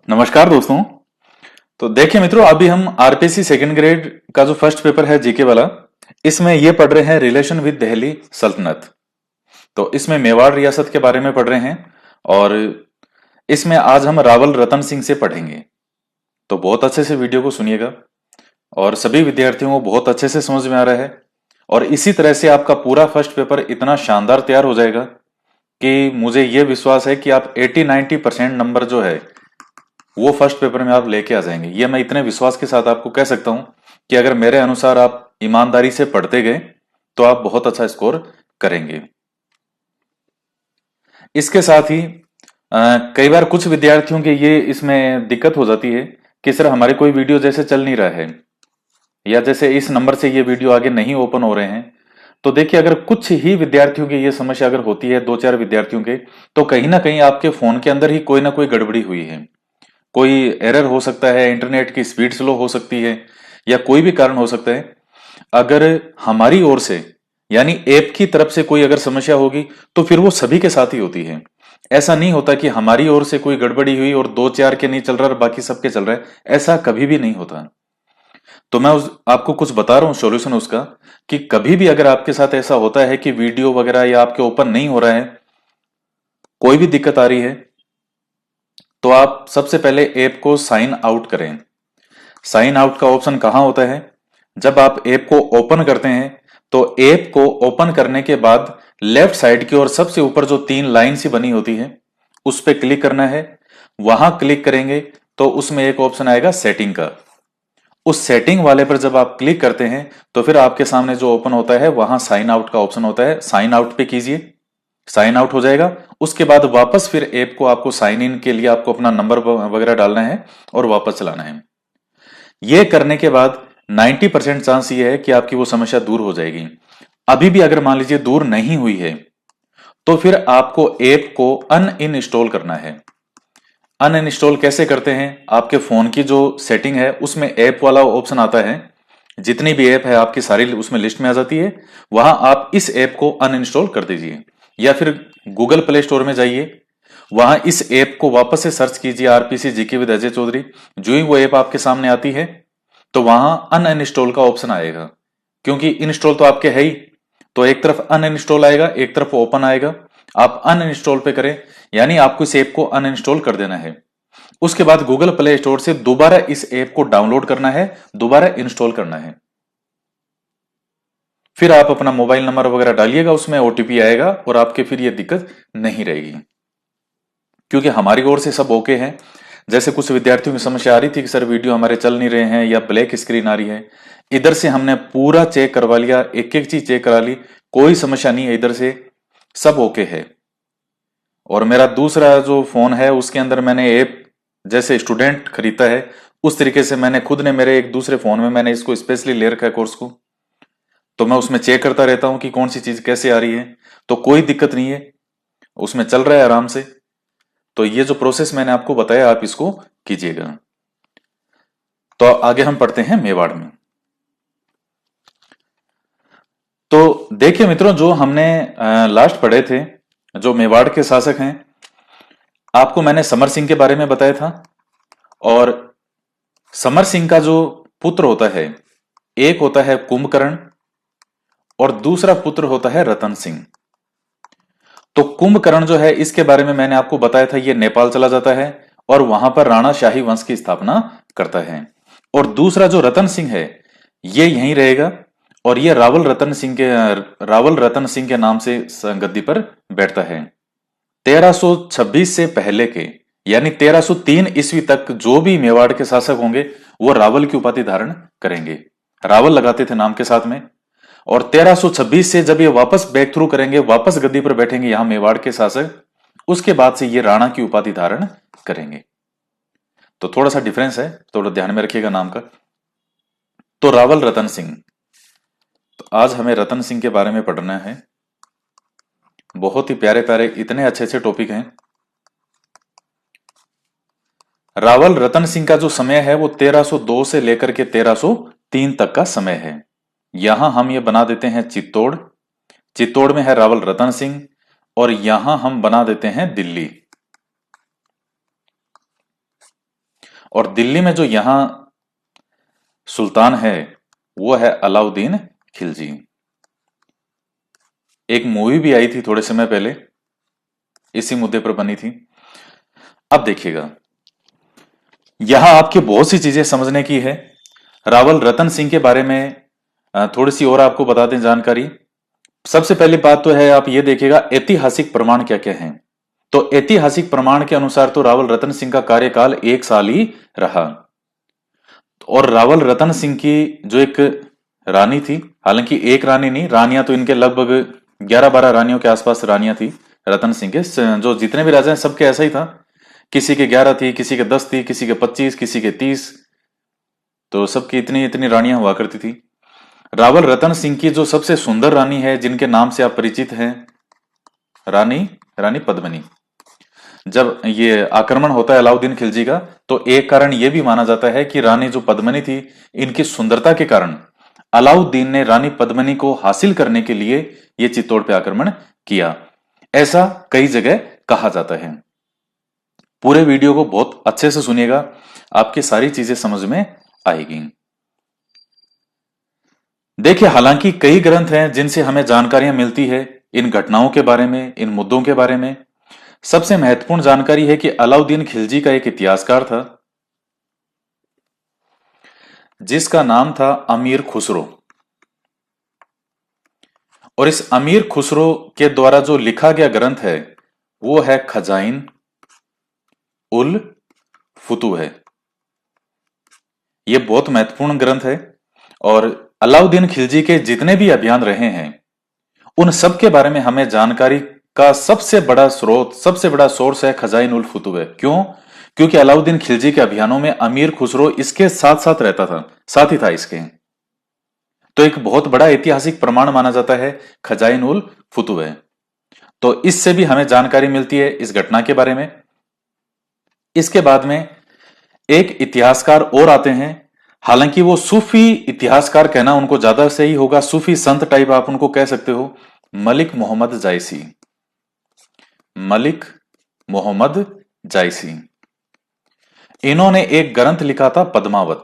नमस्कार दोस्तों। तो देखिए मित्रों, अभी हम आरपीसी सेकंड ग्रेड का जो फर्स्ट पेपर है जीके वाला, इसमें ये पढ़ रहे हैं रिलेशन विद दिल्ली सल्तनत। तो इसमें मेवाड़ रियासत के बारे में पढ़ रहे हैं और इसमें आज हम रावल रतन सिंह से पढ़ेंगे। तो बहुत अच्छे से वीडियो को सुनिएगा और सभी विद्यार्थियों को बहुत अच्छे से समझ में आ रहा है और इसी तरह से आपका पूरा फर्स्ट पेपर इतना शानदार तैयार हो जाएगा कि मुझे ये विश्वास है कि आप 80-90% नंबर जो है वो फर्स्ट पेपर में आप लेके आ जाएंगे। ये मैं इतने विश्वास के साथ आपको कह सकता हूं कि अगर मेरे अनुसार आप ईमानदारी से पढ़ते गए तो आप बहुत अच्छा स्कोर करेंगे। इसके साथ ही कई बार कुछ विद्यार्थियों के ये इसमें दिक्कत हो जाती है कि सर हमारे कोई वीडियो जैसे चल नहीं रहा है या जैसे इस नंबर से ये वीडियो आगे नहीं ओपन हो रहे हैं। तो देखिए, अगर कुछ ही विद्यार्थियों की ये समस्या अगर होती है, दो चार विद्यार्थियों के, तो कहीं ना कहीं आपके फोन के अंदर ही कोई ना कोई गड़बड़ी हुई है। कोई एरर हो सकता है, इंटरनेट की स्पीड स्लो हो सकती है या कोई भी कारण हो सकता है। अगर हमारी ओर से यानी ऐप की तरफ से कोई अगर समस्या होगी तो फिर वो सभी के साथ ही होती है। ऐसा नहीं होता कि हमारी ओर से कोई गड़बड़ी हुई और दो चार के नहीं चल रहा और बाकी सबके चल रहा है। ऐसा कभी भी नहीं होता। तो मैं आपको कुछ बता रहा हूं सॉल्यूशन उसका, कि कभी भी अगर आपके साथ ऐसा होता है कि वीडियो वगैरह या आपके ओपन नहीं हो रहा है, कोई भी दिक्कत आ रही है, तो आप सबसे पहले ऐप को साइन आउट करें। साइन आउट का ऑप्शन कहां होता है? जब आप ऐप को ओपन करते हैं तो ऐप को ओपन करने के बाद लेफ्ट साइड की ओर सबसे ऊपर जो तीन लाइन सी बनी होती है उस पर क्लिक करना है। वहां क्लिक करेंगे तो उसमें एक ऑप्शन आएगा सेटिंग का। उस सेटिंग वाले पर जब आप क्लिक करते हैं तो फिर आपके सामने जो ओपन होता है वहां साइन आउट का ऑप्शन होता है। साइन आउट पे कीजिए, साइन आउट हो जाएगा। उसके बाद वापस फिर ऐप को आपको साइन इन के लिए आपको अपना नंबर वगैरह डालना है और वापस चलाना है। ये करने के बाद 90% चांस ये है कि आपकी वो समस्या दूर हो जाएगी। अभी भी अगर मान लीजिए दूर नहीं हुई है तो फिर आपको ऐप को अनइंस्टॉल करना है। अनइंस्टॉल कैसे करते हैं? आपके फोन की जो सेटिंग है उसमें ऐप वाला ऑप्शन आता है। जितनी भी ऐप है आपकी सारी उसमें लिस्ट में आ जाती है। वहां आप इस ऐप को अनइंस्टॉल कर दीजिए या फिर गूगल प्ले स्टोर में जाइए। वहां इस ऐप को वापस से सर्च कीजिए, RPC GK with Ajay Chaudhary. जो ही वो ऐप आपके सामने आती है तो वहां अनइंस्टॉल का ऑप्शन आएगा, क्योंकि इंस्टॉल तो आपके है ही। तो एक तरफ अनइंस्टॉल आएगा, एक तरफ ओपन आएगा। आप अनइंस्टॉल पे करें, यानी आपको इस ऐप को अनइंस्टॉल कर देना है। उसके बाद गूगल प्ले स्टोर से दोबारा इस ऐप को डाउनलोड करना है, दोबारा इंस्टॉल करना है। फिर आप अपना मोबाइल नंबर वगैरह डालिएगा, उसमें ओटीपी आएगा और आपके फिर ये दिक्कत नहीं रहेगी, क्योंकि हमारी ओर से सब ओके है। जैसे कुछ विद्यार्थियों की समस्या आ रही थी कि सर वीडियो हमारे चल नहीं रहे हैं या ब्लैक स्क्रीन आ रही है। इधर से हमने पूरा चेक करवा लिया, एक एक चीज चेक करा ली, कोई समस्या नहीं है, इधर से सब ओके है। और मेरा दूसरा जो फोन है उसके अंदर मैंने ऐप जैसे स्टूडेंट खरीदता है उस तरीके से मैंने खुद ने मेरे एक दूसरे फोन में मैंने इसको स्पेशली ले रखा है कोर्स को। तो मैं उसमें चेक करता रहता हूं कि कौन सी चीज कैसे आ रही है। तो कोई दिक्कत नहीं है, उसमें चल रहा है आराम से। तो ये जो प्रोसेस मैंने आपको बताया आप इसको कीजिएगा। तो आगे हम पढ़ते हैं मेवाड़ में। तो देखिए मित्रों, जो हमने लास्ट पढ़े थे, जो मेवाड़ के शासक हैं, आपको मैंने समर सिंह के बारे में बताया था। और समर सिंह का जो पुत्र होता है, एक होता है कुंभकर्ण और दूसरा पुत्र होता है रतन सिंह। तो कुंभकर्ण जो है इसके बारे में मैंने आपको बताया था, ये नेपाल चला जाता है और वहां पर राणा शाही वंश की स्थापना करता है। और दूसरा जो रतन सिंह है ये यहीं रहेगा और ये रावल रतन सिंह के नाम से गद्दी पर बैठता है। 1326 से पहले के यानी 1303 ईस्वी तक जो भी मेवाड़ के शासक होंगे वो रावल की उपाधि धारण करेंगे। रावल लगाते थे नाम के साथ में। और 1326 से जब ये वापस बैक थ्रू करेंगे, वापस गद्दी पर बैठेंगे यहां मेवाड़ के शासक, उसके बाद से ये राणा की उपाधि धारण करेंगे। तो थोड़ा सा डिफरेंस है, थोड़ा ध्यान में रखिएगा नाम का। तो रावल रतन सिंह, तो आज हमें रतन सिंह के बारे में पढ़ना है। बहुत ही प्यारे प्यारे इतने अच्छे अच्छे टॉपिक हैं। रावल रतन सिंह का जो समय है वो 1302 से लेकर के 1303 तक का समय है। यहां हम ये बना देते हैं चित्तौड़। चित्तौड़ में है रावल रतन सिंह और यहां हम बना देते हैं दिल्ली। और दिल्ली में जो यहां सुल्तान है वो है अलाउद्दीन खिलजी। एक मूवी भी आई थी थोड़े समय पहले, इसी मुद्दे पर बनी थी। अब देखिएगा, यहां आपके बहुत सी चीजें समझने की है। रावल रतन सिंह के बारे में थोड़ी सी और आपको बता दें जानकारी। सबसे पहली बात तो है, आप ये देखिएगा ऐतिहासिक प्रमाण क्या क्या हैं। तो ऐतिहासिक प्रमाण के अनुसार तो रावल रतन सिंह का कार्यकाल 1 साल ही रहा। और रावल रतन सिंह की जो एक रानी थी, हालांकि एक रानी नहीं, रानियां तो इनके लगभग 11-12 रानियों के आसपास रानियां थी रतन सिंह के। जो जितने भी राजा हैं सबके ऐसा ही था, किसी के 11 थी, किसी के 10 थी, किसी के 25, किसी के 30, तो सबकी इतनी इतनी रानियां हुआ करती थी। रावल रतन सिंह की जो सबसे सुंदर रानी है, जिनके नाम से आप परिचित हैं, रानी रानी पद्मिनी। जब ये आक्रमण होता है अलाउद्दीन खिलजी का, तो एक कारण यह भी माना जाता है कि रानी जो पद्मिनी थी, इनकी सुंदरता के कारण अलाउद्दीन ने रानी पद्मिनी को हासिल करने के लिए यह चित्तौड़ पे आक्रमण किया, ऐसा कई जगह कहा जाता है। पूरे वीडियो को बहुत अच्छे से सुनिएगा, आपकी सारी चीजें समझ में आएगी। देखिए, हालांकि कई ग्रंथ हैं जिनसे हमें जानकारियां मिलती है इन घटनाओं के बारे में, इन मुद्दों के बारे में। सबसे महत्वपूर्ण जानकारी है कि अलाउद्दीन खिलजी का एक इतिहासकार था जिसका नाम था अमीर खुसरो। और इस अमीर खुसरो के द्वारा जो लिखा गया ग्रंथ है वो है खजाइन उल फुतू है। यह बहुत महत्वपूर्ण ग्रंथ है। और अलाउद्दीन खिलजी के जितने भी अभियान रहे हैं उन सब के बारे में हमें जानकारी का सबसे बड़ा स्रोत, सबसे बड़ा सोर्स है खजाइन उल फुतू है। क्यों? क्योंकि अलाउद्दीन खिलजी के अभियानों में अमीर खुसरो इसके साथ साथ रहता था, साथ ही था इसके। तो एक बहुत बड़ा ऐतिहासिक प्रमाण माना जाता है खजाइन उल फुतू है। तो इससे भी हमें जानकारी मिलती है इस घटना के बारे में। इसके बाद में एक इतिहासकार और आते हैं, हालांकि वो सूफी इतिहासकार कहना उनको ज्यादा सही होगा, सूफी संत टाइप आप उनको कह सकते हो, मलिक मोहम्मद जायसी। मलिक मोहम्मद जायसी, इन्होंने एक ग्रंथ लिखा था पद्मावत।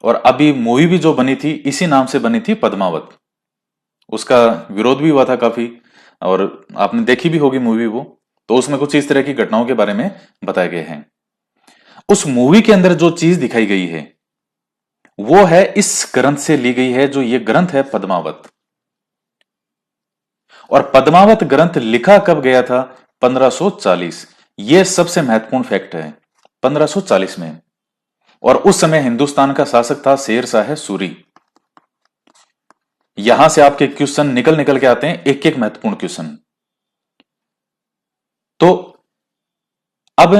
और अभी मूवी भी जो बनी थी इसी नाम से बनी थी, पद्मावत। उसका विरोध भी हुआ था काफी, और आपने देखी भी होगी मूवी वो। तो उसमें कुछ इस तरह की घटनाओं के बारे में बताए गए हैं। उस मूवी के अंदर जो चीज दिखाई गई है वो है इस ग्रंथ से ली गई है, जो ये ग्रंथ है पद्मावत। और पद्मावत ग्रंथ लिखा कब गया था? 1540। यह सबसे महत्वपूर्ण फैक्ट है, 1540 में। और उस समय हिंदुस्तान का शासक था शेर शाह सूरी। यहां से आपके क्वेश्चन निकल निकल के आते हैं, एक एक महत्वपूर्ण क्वेश्चन। तो अब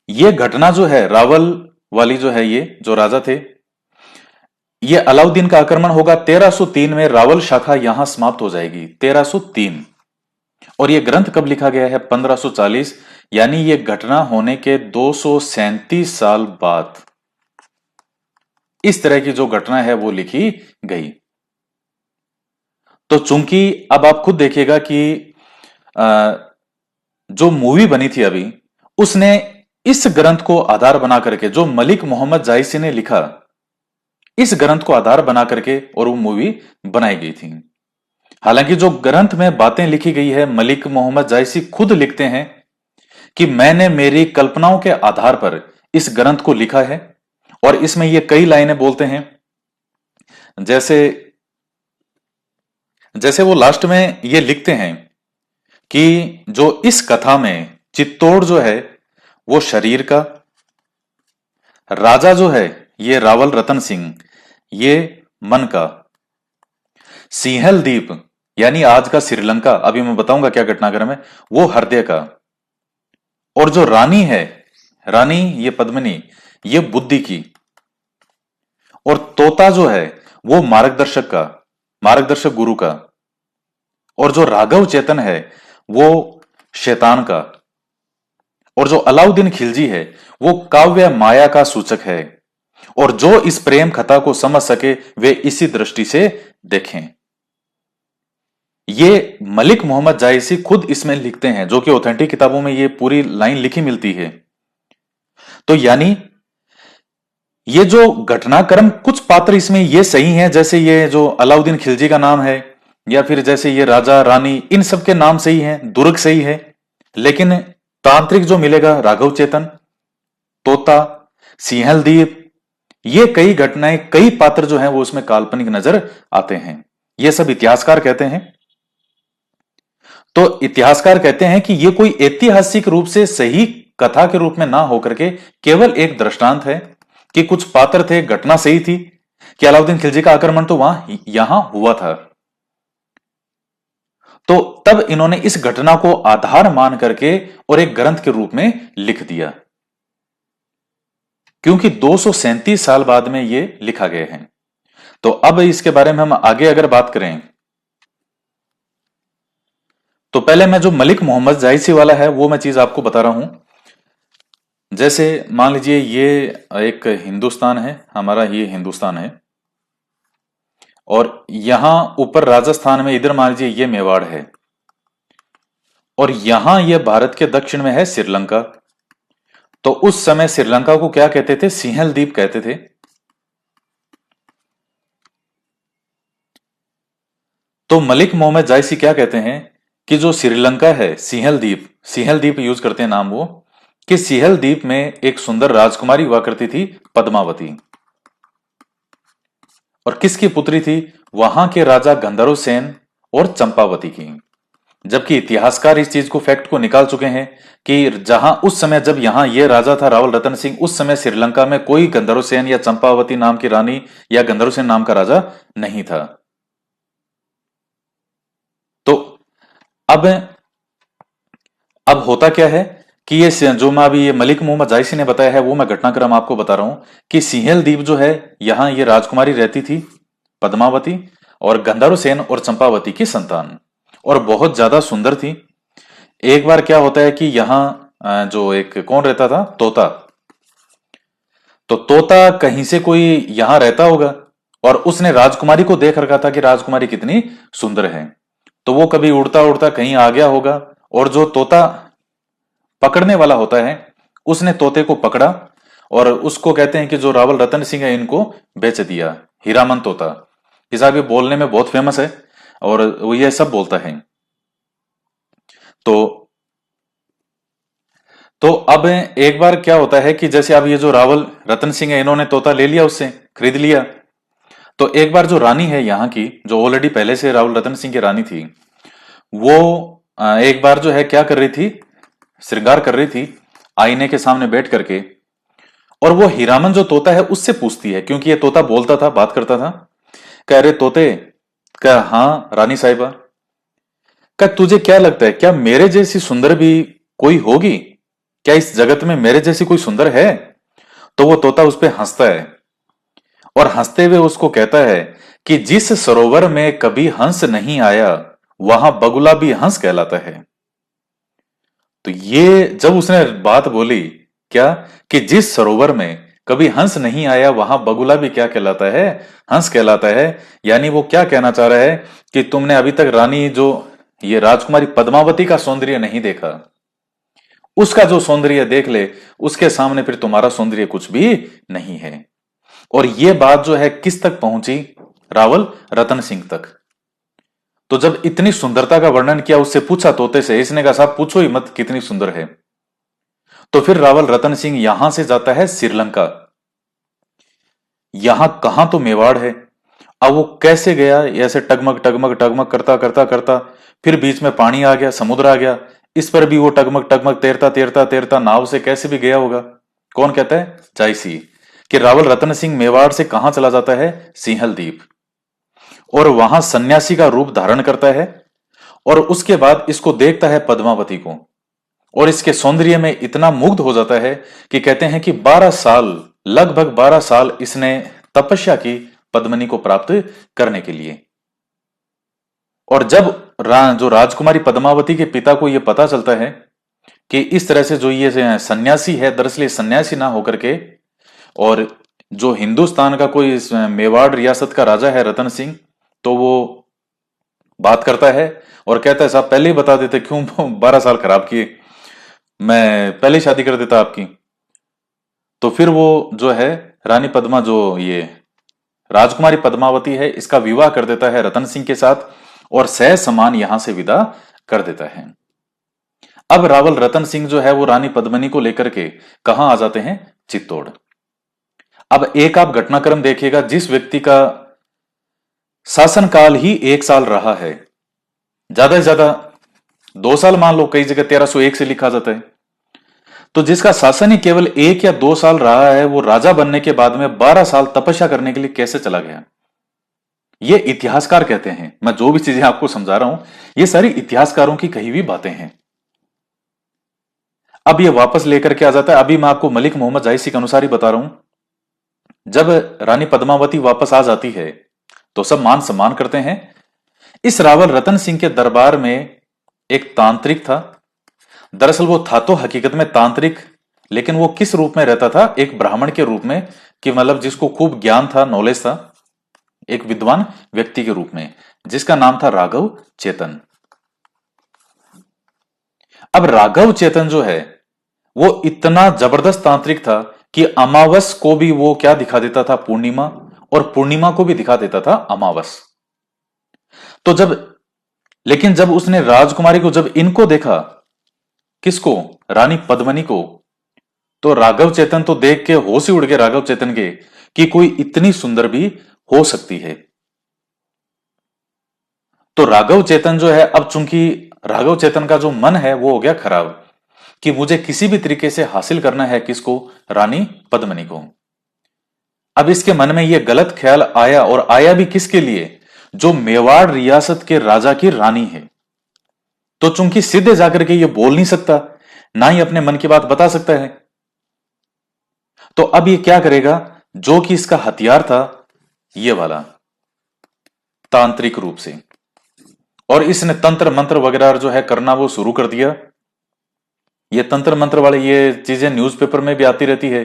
यह घटना जो है रावल वाली, जो है ये जो राजा थे, ये अलाउद्दीन का आक्रमण होगा 1303 में। रावल शाखा यहां समाप्त हो जाएगी 1303। और यह ग्रंथ कब लिखा गया है? 1540। यानी यह घटना होने के 237 साल बाद इस तरह की जो घटना है वो लिखी गई। तो चूंकि अब आप खुद देखिएगा कि जो मूवी बनी थी अभी, उसने इस ग्रंथ को आधार बना करके, जो मलिक मोहम्मद जायसी ने लिखा, इस ग्रंथ को आधार बना करके और वो मूवी बनाई गई थी। हालांकि जो ग्रंथ में बातें लिखी गई है, मलिक मोहम्मद जायसी खुद लिखते हैं कि मैंने मेरी कल्पनाओं के आधार पर इस ग्रंथ को लिखा है। और इसमें ये कई लाइनें बोलते हैं, जैसे जैसे वो लास्ट में ये लिखते हैं कि जो इस कथा में चित्तौड़ जो है वो शरीर का, राजा जो है ये रावल रतन सिंह ये मन का, सिंहल द्वीप यानी आज का श्रीलंका, अभी मैं बताऊंगा क्या घटनाक्रम है, वो हृदय का, और जो रानी है, रानी ये पद्मिनी, ये बुद्धि की, और तोता जो है वो मार्गदर्शक का, मार्गदर्शक गुरु का, और जो राघव चेतन है वो शैतान का, और जो अलाउद्दीन खिलजी है वो काव्य माया का सूचक है। और जो इस प्रेम कथा को समझ सके वे इसी दृष्टि से देखें। ये मलिक मोहम्मद जायसी खुद इसमें लिखते हैं, जो कि ऑथेंटिक किताबों में ये पूरी लाइन लिखी मिलती है। तो यानी ये जो घटनाक्रम, कुछ पात्र इसमें ये सही हैं, जैसे ये जो अलाउद्दीन खिलजी का नाम है, या फिर जैसे ये राजा रानी, इन सब के नाम सही हैं, दुर्ग सही है। लेकिन तांत्रिक जो मिलेगा, राघव चेतन, तोता, सिंहल द्वीप, ये कई घटनाएं, कई पात्र जो हैं वो उसमें काल्पनिक नजर आते हैं। ये सब इतिहासकार कहते हैं। तो इतिहासकार कहते हैं कि ये कोई ऐतिहासिक रूप से सही कथा के रूप में ना होकर के केवल एक दृष्टांत है कि कुछ पात्र थे, घटना सही थी कि अलाउद्दीन खिलजी का आक्रमण तो यहां हुआ था। तो तब इन्होंने इस घटना को आधार मान करके और एक ग्रंथ के रूप में लिख दिया, क्योंकि 237 साल बाद में ये लिखा गया है। तो अब इसके बारे में हम आगे अगर बात करें, तो पहले मैं जो मलिक मोहम्मद जायसी वाला है वो मैं चीज आपको बता रहा हूं। जैसे मान लीजिए ये एक हिंदुस्तान है, हमारा ये हिंदुस्तान है, और यहां ऊपर राजस्थान में, इधर मान लीजिए ये मेवाड़ है, और यहां ये भारत के दक्षिण में है श्रीलंका। तो उस समय श्रीलंका को क्या कहते थे? सिंहल द्वीप कहते थे। तो मलिक मोहम्मद जायसी क्या कहते हैं कि जो श्रीलंका है, सिंहल द्वीप यूज करते हैं नाम वो, कि सिंहल द्वीप में एक सुंदर राजकुमारी हुआ करती थी, पद्मावती। और किसकी पुत्री थी? वहां के राजा गंधर्व सेन और चंपावती की। जबकि इतिहासकार इस चीज को, फैक्ट को निकाल चुके हैं कि जहां उस समय जब यहां ये राजा था रावल रतन सिंह, उस समय श्रीलंका में कोई गंधर्व सेन या चंपावती नाम की रानी या गंधर्व सेन नाम का राजा नहीं था। तो अब होता क्या है कि ये जो मैं अभी ये मलिक मोहम्मद जायसी ने बताया है वो मैं घटनाक्रम आपको बता रहा हूं कि सिंहल द्वीप जो है, यहां ये राजकुमारी रहती थी, पद्मावती, और गंधर्व सेन और चंपावती की संतान, और बहुत ज्यादा सुंदर थी। एक बार क्या होता है कि यहां जो एक कौन रहता था? तोता। तो तोता कहीं से कोई यहां रहता होगा, और उसने राजकुमारी को देख रखा था कि राजकुमारी कितनी सुंदर है। तो वो कभी उड़ता उड़ता कहीं आ गया होगा, और जो तोता पकड़ने वाला होता है उसने तोते को पकड़ा, और उसको कहते हैं कि जो रावल रतन सिंह है इनको बेच दिया, हीरामन तोता। ये साहब ये बोलने में बहुत फेमस है, और वो ये सब बोलता है। तो अब एक बार क्या होता है कि जैसे अब ये जो रावल रतन सिंह है, इन्होंने तोता ले लिया, उससे खरीद लिया। तो एक बार जो रानी है यहाँ की, जो ऑलरेडी पहले से रावल रतन सिंह की रानी थी, वो एक बार जो है क्या कर रही थी? श्रृंगार कर रही थी आईने के सामने बैठ करके, और वो हीरामन जो तोता है उससे पूछती है, क्योंकि ये तोता बोलता था, बात करता था। कह रहे तोते, कह हाँ रानी साहिबा, कह तुझे क्या लगता है, क्या मेरे जैसी सुंदर भी कोई होगी? क्या इस जगत में मेरे जैसी कोई सुंदर है? तो वो तोता उस पर हंसता है, और हंसते हुए उसको कहता है कि जिस सरोवर में कभी हंस नहीं आया वहां बगुला भी हंस कहलाता है। तो ये जब उसने बात बोली, क्या कि जिस सरोवर में कभी हंस नहीं आया वहां बगुला भी क्या कहलाता है? हंस कहलाता है। यानी वो क्या कहना चाह रहा है कि तुमने अभी तक रानी जो ये राजकुमारी पद्मावती का सौंदर्य नहीं देखा, उसका जो सौंदर्य देख ले, उसके सामने फिर तुम्हारा सौंदर्य कुछ भी नहीं है। और ये बात जो है किस तक पहुंची? रावल रतन सिंह तक। तो जब इतनी सुंदरता का वर्णन किया, उससे पूछा तोते से, इसने कहा साहब पूछो ही मत कितनी सुंदर है। तो फिर रावल रतन सिंह यहां से जाता है श्रीलंका। यहां कहां तो मेवाड़ है, अब वो कैसे गया? ऐसे टगमग टगमग टगमग करता करता करता, फिर बीच में पानी आ गया, समुद्र आ गया, इस पर भी वो टगमग टगमग तैरता तैरता तैरता नाव से कैसे भी गया होगा। कौन कहता है? जायसी, कि रावल रतन सिंह मेवाड़ से कहां चला जाता है? सिंहल द्वीप, और वहां सन्यासी का रूप धारण करता है, और उसके बाद इसको देखता है पद्मावती को, और इसके सौंदर्य में इतना मुग्ध हो जाता है कि कहते हैं कि 12 साल, लगभग 12 साल इसने तपस्या की पद्मिनी को प्राप्त करने के लिए। और जब जो राजकुमारी पद्मावती के पिता को यह पता चलता है कि इस तरह से जो ये सन्यासी है, दरअसल सन्यासी ना होकर के, और जो हिंदुस्तान का कोई मेवाड़ रियासत का राजा है रतन सिंह, तो वो बात करता है और कहता है साहब पहले ही बता देते, क्यों 12 साल खराब किए, मैं पहले ही शादी कर देता आपकी। तो फिर वो जो है रानी पद्मा, जो ये राजकुमारी पद्मावती है, इसका विवाह कर देता है रतन सिंह के साथ और सह समान यहां से विदा कर देता है। अब रावल रतन सिंह जो है वो रानी पद्मिनी को लेकर के कहां आ जाते हैं? चित्तौड़। अब एक आप घटनाक्रम देखिएगा, जिस व्यक्ति का शासनकाल ही 1 साल रहा है, ज्यादा से ज्यादा 2 साल मान लो, कई जगह 1301 से लिखा जाता है, तो जिसका शासन ही केवल 1 या 2 साल रहा है, वो राजा बनने के बाद में 12 साल तपस्या करने के लिए कैसे चला गया? ये इतिहासकार कहते हैं। मैं जो भी चीजें आपको समझा रहा हूं, ये सारी इतिहासकारों की कही हुई बातें हैं। अब ये वापस लेकर के आ जाता है। अभी मैं आपको मलिक मोहम्मद जायसी के अनुसार ही बता रहा हूं। जब रानी पद्मावती वापस आ जाती है तो सब मान सम्मान करते हैं। इस रावल रतन सिंह के दरबार में एक तांत्रिक था। दरअसल वो था तो हकीकत में तांत्रिक, लेकिन वो किस रूप में रहता था? एक ब्राह्मण के रूप में, कि मतलब जिसको खूब ज्ञान था, नॉलेज था, एक विद्वान व्यक्ति के रूप में, जिसका नाम था राघव चेतन। अब राघव चेतन जो है वो इतना जबरदस्त तांत्रिक था कि अमावस को भी वो क्या दिखा देता था? पूर्णिमा, और पूर्णिमा को भी दिखा देता था अमावस। तो लेकिन जब उसने राजकुमारी को, जब इनको देखा, किसको? रानी पद्मिनी को, तो राघव चेतन तो देख के होश ही उड़ गए राघव चेतन के, कि कोई इतनी सुंदर भी हो सकती है। तो राघव चेतन जो है, अब चूंकि राघव चेतन का जो मन है वो हो गया खराब, कि मुझे किसी भी तरीके से हासिल करना है किसको? रानी पद्मिनी को। अब इसके मन में यह गलत ख्याल आया, और आया भी किसके लिए? जो मेवाड़ रियासत के राजा की रानी है। तो चूंकि सीधे जाकर के ये बोल नहीं सकता, ना ही अपने मन की बात बता सकता है, तो अब ये क्या करेगा? जो कि इसका हथियार था, ये वाला तांत्रिक रूप से, और इसने तंत्र मंत्र वगैरह जो है करना वो शुरू कर दिया। ये तंत्र मंत्र वाले ये चीजें न्यूज़पेपर में भी आती रहती है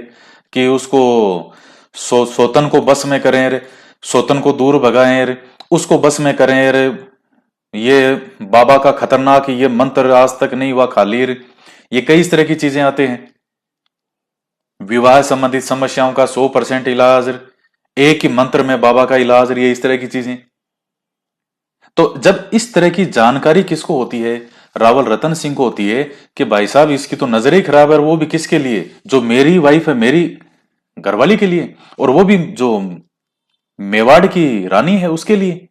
कि उसको सोतन को बस में करें रे, सोतन को दूर भगाएं रे, उसको बस में करें रे, ये बाबा का खतरनाक ये मंत्र आज तक नहीं हुआ खाली रे। ये कई इस तरह की चीजें आते हैं। विवाह संबंधित समस्याओं का 100% इलाज, एक ही मंत्र में बाबा का इलाज, ये इस तरह की चीजें। तो जब इस तरह की जानकारी किसको होती है? रावल रतन सिंह को होती है, कि भाई साहब इसकी तो नजर ही खराब है, और वो भी किसके लिए? जो मेरी वाइफ है, मेरी घरवाली के लिए, और वो भी जो मेवाड़ की रानी है उसके लिए।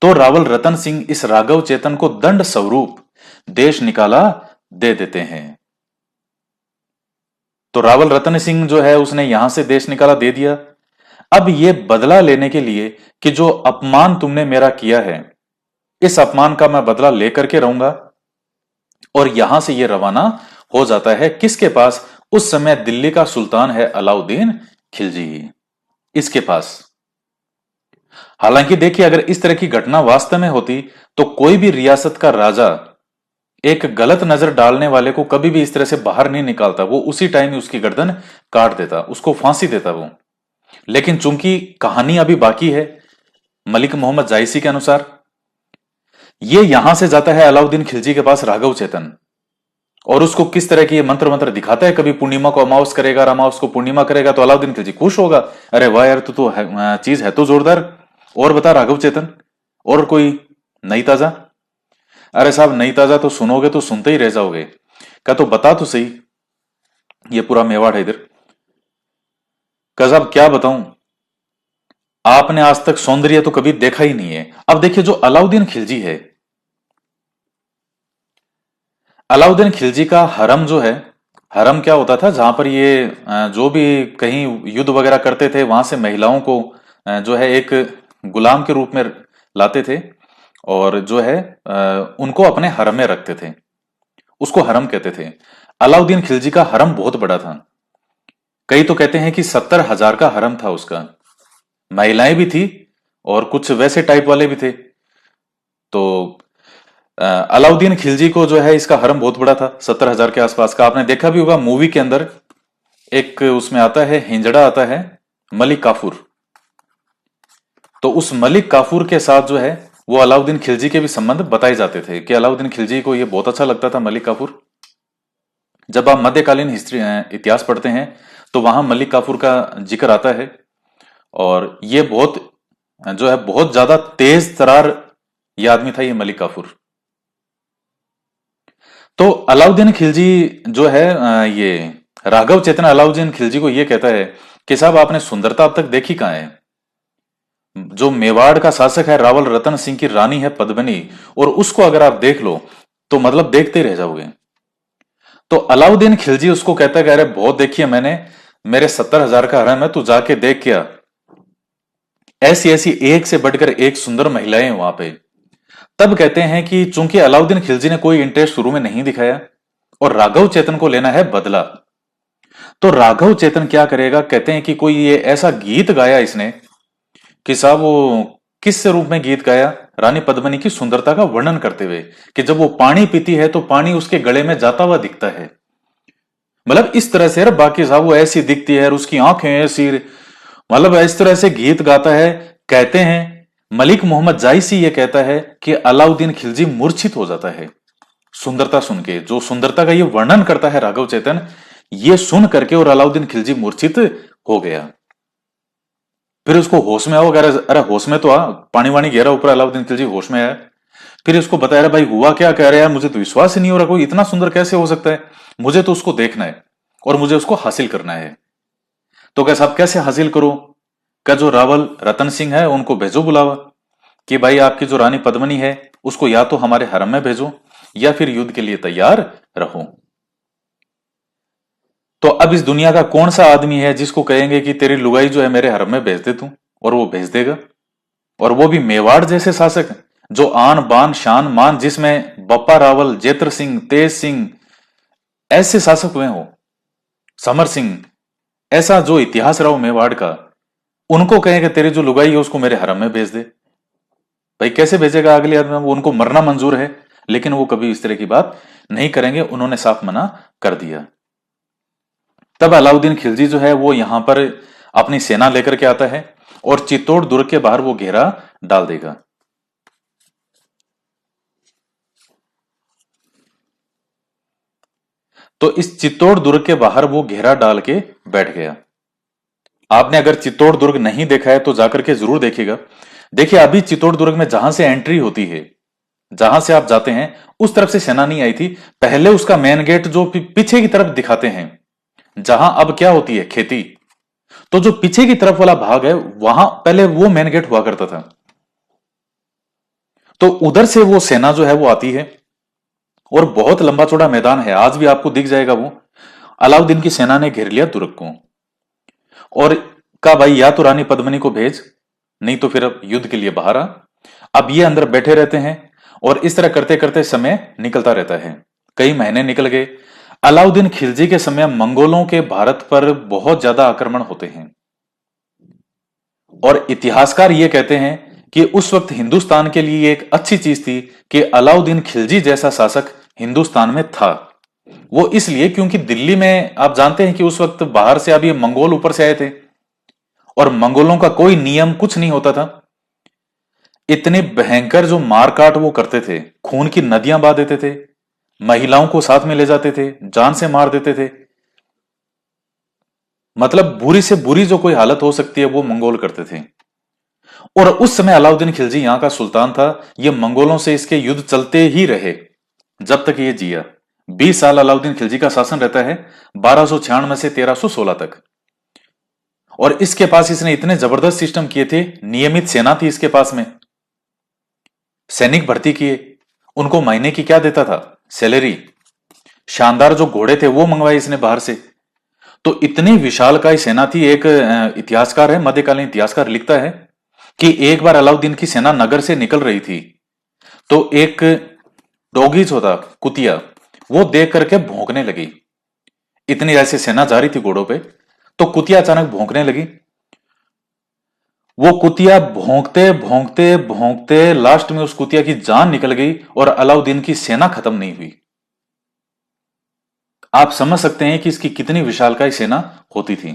तो रावल रतन सिंह इस राघव चेतन को दंड स्वरूप देश निकाला दे देते हैं। तो रावल रतन सिंह जो है उसने यहां से देश निकाला दे दिया। अब ये बदला लेने के लिए कि जो अपमान तुमने मेरा किया है, इस अपमान का मैं बदला लेकर के रहूंगा, और यहां से ये रवाना हो जाता है किसके पास? उस समय दिल्ली का सुल्तान है अलाउद्दीन खिलजी, इसके पास। हालांकि देखिए, अगर इस तरह की घटना वास्तव में होती तो कोई भी रियासत का राजा एक गलत नजर डालने वाले को कभी भी इस तरह से बाहर नहीं निकालता, वो उसी टाइम ही उसकी गर्दन काट देता, उसको फांसी देता वो। लेकिन चूंकि कहानी अभी बाकी है, मलिक मोहम्मद जायसी के अनुसार ये यहां से जाता है अलाउद्दीन खिलजी के पास राघव चेतन, और उसको किस तरह की ये मंत्र मंत्र दिखाता है। कभी पूर्णिमा को अमावस करेगा और अमावस को पूर्णिमा करेगा, तो अलाउद्दीन खिलजी खुश होगा, अरे वाह यार, तो चीज है तो जोरदार, और बता राघव चेतन, और कोई नई ताजा? अरे साहब नई ताजा तो सुनोगे तो सुनते ही रह जाओगे। क्या तो बता तो सही, ये पूरा मेवाड़ है इधर। क्या साहब क्या बताऊं, आपने आज तक सौंदर्य तो कभी देखा ही नहीं है। अब देखिए, जो अलाउद्दीन खिलजी है, अलाउद्दीन खिलजी का हरम जो है, हरम क्या होता था? जहां पर ये जो भी कहीं युद्ध वगैरह करते थे, वहां से महिलाओं को जो है एक गुलाम के रूप में लाते थे, और जो है उनको अपने हरम में रखते थे, उसको हरम कहते थे। अलाउद्दीन खिलजी का हरम बहुत बड़ा था। कई तो कहते हैं कि 70,000 का हरम था उसका। महिलाएं भी थी और कुछ वैसे टाइप वाले भी थे। तो अलाउद्दीन खिलजी को जो है इसका हरम बहुत बड़ा था, 70,000 के आसपास का। आपने देखा भी होगा मूवी के अंदर, एक उसमें आता है हिंजड़ा, आता है मलिक काफूर, तो उस मलिक काफूर के साथ जो है वो अलाउद्दीन खिलजी के भी संबंध बताए जाते थे कि अलाउद्दीन खिलजी को ये बहुत अच्छा लगता था मलिक काफूर। जब आप मध्यकालीन हिस्ट्री इतिहास पढ़ते हैं तो वहां मलिक काफूर का जिक्र आता है। और ये बहुत जो है बहुत ज्यादा तेज तरार ये आदमी था, ये मलिक काफूर। तो अलाउद्दीन खिलजी जो है ये राघव चेतन अलाउद्दीन खिलजी को ये कहता है कि साहब आपने सुंदरता अब तक देखी कहाँ है। जो मेवाड़ का शासक है रावल रतन सिंह की रानी है पद्मिनी, और उसको अगर आप देख लो तो मतलब देखते रह जाओगे। तो अलाउद्दीन खिलजी उसको कहता है कि अरे बहुत देखी है मैंने, मेरे 70,000 का हरम है, तू जाके देख क्या। ऐसी ऐसी एक से बढ़कर एक सुंदर महिलाएं हैं वहां पे। तब कहते हैं कि चूंकि अलाउद्दीन खिलजी ने कोई इंटरेस्ट शुरू में नहीं दिखाया और राघव चेतन को लेना है बदला, तो राघव चेतन क्या करेगा, कहते हैं कि कोई ये ऐसा गीत गाया इसने कि साहब वो किस रूप में गीत गाया, रानी पद्मिनी की सुंदरता का वर्णन करते हुए कि जब वो पानी पीती है तो पानी उसके गले में जाता हुआ दिखता है। मतलब इस तरह से बाकी साहब वो ऐसी दिखती है और उसकी आंखें ऐसी, मतलब इस तरह से गीत गाता है। कहते हैं मलिक मोहम्मद जायसी ये कहता है कि अलाउद्दीन खिलजी मूर्छित हो जाता है सुंदरता सुन के। जो सुंदरता का ये वर्णन करता है राघव चेतन, ये सुन करके और अलाउद्दीन खिलजी मूर्छित हो गया। फिर उसको होश में आओ, अरे होश में तो आ, पानी वानी घेरा ऊपर, अलाउद्दीन खिलजी होश में आया। फिर उसको बताया भाई हुआ क्या, कह रहा है मुझे तो विश्वास ही नहीं हो रहा, कोई इतना सुंदर कैसे हो सकता है, मुझे तो उसको देखना है और मुझे उसको हासिल करना है। तो क्या साहब कैसे हासिल करो, क्या जो रावल रतन सिंह है उनको भेजो बुलावा कि भाई आपकी जो रानी पद्मिनी है उसको या तो हमारे हरम में भेजो या फिर युद्ध के लिए तैयार रहो। तो अब इस दुनिया का कौन सा आदमी है जिसको कहेंगे कि तेरी लुगाई जो है मेरे हरम में भेज दे तू, और वो भेज देगा। और वो भी मेवाड़ जैसे शासक जो आन बान शान मान, जिसमें बप्पा रावल, जेत्र सिंह, तेज सिंह ऐसे शासक हुए हो, समर सिंह, ऐसा जो इतिहास रहा हो मेवाड़ का, उनको कहेंगे तेरी जो लुगाई है उसको मेरे हरम में भेज दे। भाई कैसे भेजेगा अगले आदमी, वो उनको मरना मंजूर है लेकिन वो कभी इस तरह की बात नहीं करेंगे, उन्होंने साफ मना कर दिया। तब अलाउद्दीन खिलजी जो है वो यहां पर अपनी सेना लेकर के आता है और चित्तौड़ दुर्ग के बाहर वो घेरा डाल देगा। तो इस चित्तौड़ दुर्ग के बाहर वो घेरा डाल के बैठ गया। आपने अगर चित्तौड़ दुर्ग नहीं देखा है तो जाकर के जरूर देखिएगा। देखिए अभी चित्तौड़ दुर्ग में जहां से एंट्री होती है, जहां से आप जाते हैं उस तरफ से सेना नहीं आई थी। पहले उसका मेन गेट जो पीछे की तरफ दिखाते हैं, जहां अब क्या होती है खेती, तो जो पीछे की तरफ वाला भाग है वहां पहले वो मेन गेट हुआ करता था। तो उधर से वो सेना जो है वो आती है और बहुत लंबा चौड़ा मैदान है, आज भी आपको दिख जाएगा वो। अलाउद्दीन की सेना ने घेर लिया दुर्ग को और कहा भाई या तो रानी पद्मिनी को भेज, नहीं तो फिर अब युद्ध के लिए बाहर आ। अब ये अंदर बैठे रहते हैं और इस तरह करते करते समय निकलता रहता है। कई महीने निकल गए। अलाउद्दीन खिलजी के समय मंगोलों के भारत पर बहुत ज्यादा आक्रमण होते हैं और इतिहासकार ये कहते हैं कि उस वक्त हिंदुस्तान के लिए एक अच्छी चीज थी कि अलाउद्दीन खिलजी जैसा शासक हिंदुस्तान में था। वो इसलिए क्योंकि दिल्ली में आप जानते हैं कि उस वक्त बाहर से अभी मंगोल ऊपर से आए थे और मंगोलों का कोई नियम कुछ नहीं होता था। इतने भयंकर जो मारकाट वो करते थे, खून की नदियां बहा देते थे, महिलाओं को साथ में ले जाते थे, जान से मार देते थे। मतलब बुरी से बुरी जो कोई हालत हो सकती है वो मंगोल करते थे। और उस समय अलाउद्दीन खिलजी यहां का सुल्तान था। ये मंगोलों से इसके युद्ध चलते ही रहे जब तक ये जिया। 20 साल अलाउद्दीन खिलजी का शासन रहता है, 1296 से 1316 तक। और इसके पास इसने इतने जबरदस्त सिस्टम किए थे, नियमित सेना थी इसके पास में, सैनिक भर्ती किए, उनको महीने की क्या देता था, सैलरी। शानदार जो घोड़े थे वो मंगवाए इसने बाहर से। तो इतनी विशालकाय सेना थी। एक इतिहासकार है, मध्यकालीन इतिहासकार लिखता है कि एक बार अलाउद्दीन की सेना नगर से निकल रही थी तो एक डॉगीज होता कुतिया, वो देख करके भौंकने लगी। इतनी ऐसे सेना जा रही थी घोड़ों पे, तो कुतिया अचानक भौंकने लगी। वो कुतिया भौंकते भौंकते भौंकते लास्ट में उस कुतिया की जान निकल गई और अलाउद्दीन की सेना खत्म नहीं हुई। आप समझ सकते हैं कि इसकी कितनी विशालकाय सेना होती थी।